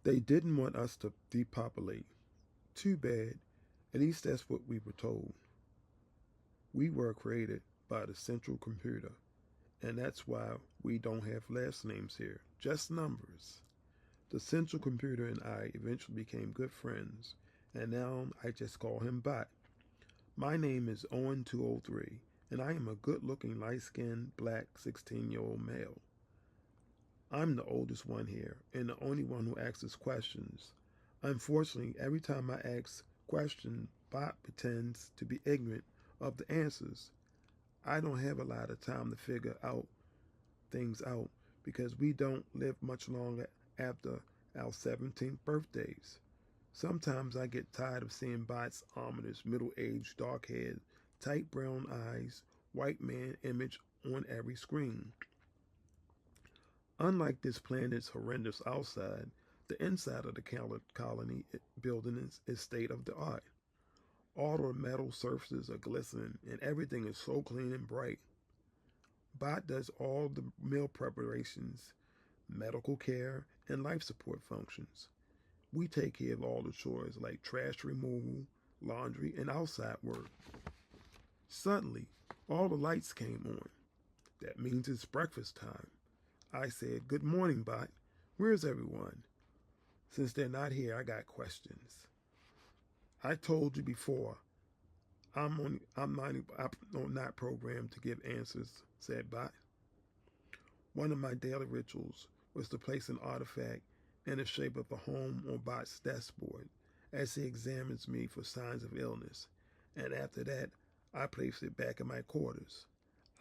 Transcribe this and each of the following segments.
They didn't want us to depopulate. Too bad. At least that's what we were told. We were created by the central computer, and that's why we don't have last names here, just numbers. The central computer and I eventually became good friends, and now I just call him Bot. My name is Owen203, and I am a good-looking, light-skinned, black 16-year-old male. I'm the oldest one here, and the only one who asks questions. Unfortunately, every time I ask question, Bot pretends to be ignorant of the answers. I don't have a lot of time to figure things out because we don't live much longer after our 17th birthdays. Sometimes I get tired of seeing Bot's ominous, middle-aged, dark-haired, tight brown eyes, white man image on every screen. Unlike this planet's horrendous outside, the inside of the colony building is state of the art. All the metal surfaces are glistening and everything is so clean and bright. Bot does all the meal preparations, medical care, and life support functions. We take care of all the chores like trash removal, laundry, and outside work. Suddenly, all the lights came on. That means it's breakfast time. I said, "Good morning, Bot. Where's everyone?" Since they're not here, I got questions. I told you before, I'm not programmed to give answers, said Bot. One of my daily rituals was to place an artifact in the shape of a home on Bot's dashboard as he examines me for signs of illness, and after that, I place it back in my quarters.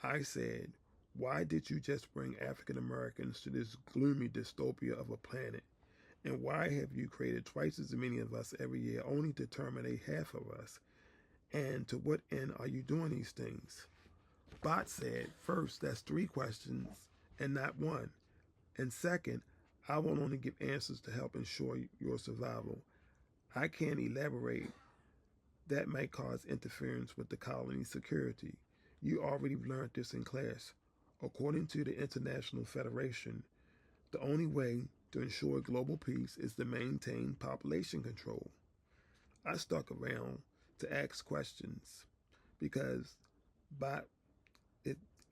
I said, "Why did you just bring African Americans to this gloomy dystopia of a planet? And why have you created twice as many of us every year only to terminate half of us? And to what end are you doing these things?" Bot said, "First, that's 3 questions and not 1. And second, I will only give answers to help ensure your survival. I can't elaborate. That might cause interference with the colony's security. You already learned this in class. According to the International Federation, the only way to ensure global peace is to maintain population control." I stuck around to ask questions because Bot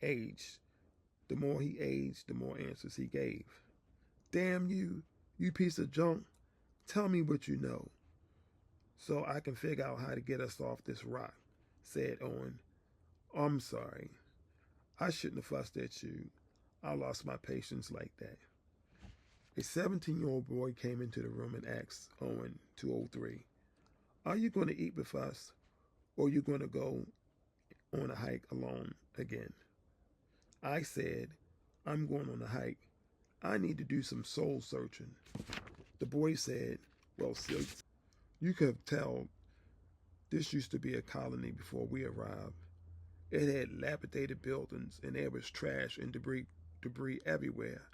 aged. The more he aged, the more answers he gave. "Damn you, you piece of junk. Tell me what you know so I can figure out how to get us off this rock," said Owen. "I'm sorry. I shouldn't have fussed at you. I lost my patience like that." A 17-year-old boy came into the room and asked Owen 203, "Are you going to eat with us, or are you going to go on a hike alone again?" I said, "I'm going on a hike. I need to do some soul searching." The boy said, "Well, sis, you could tell this used to be a colony before we arrived. It had dilapidated buildings and there was trash and debris everywhere.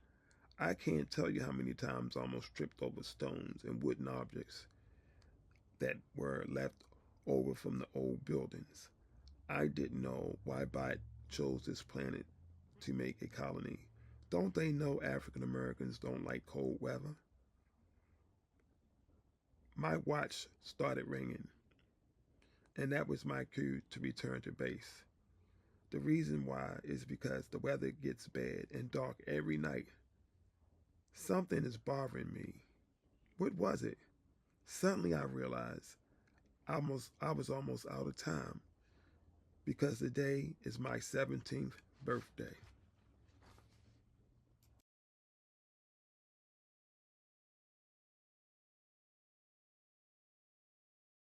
I can't tell you how many times I almost tripped over stones and wooden objects that were left over from the old buildings. I didn't know why Bot chose this planet to make a colony. Don't they know African Americans don't like cold weather?" My watch started ringing, and that was my cue to return to base. The reason why is because the weather gets bad and dark every night. Something is bothering me. What was it? Suddenly I realized I was almost out of time because the day is my 17th birthday.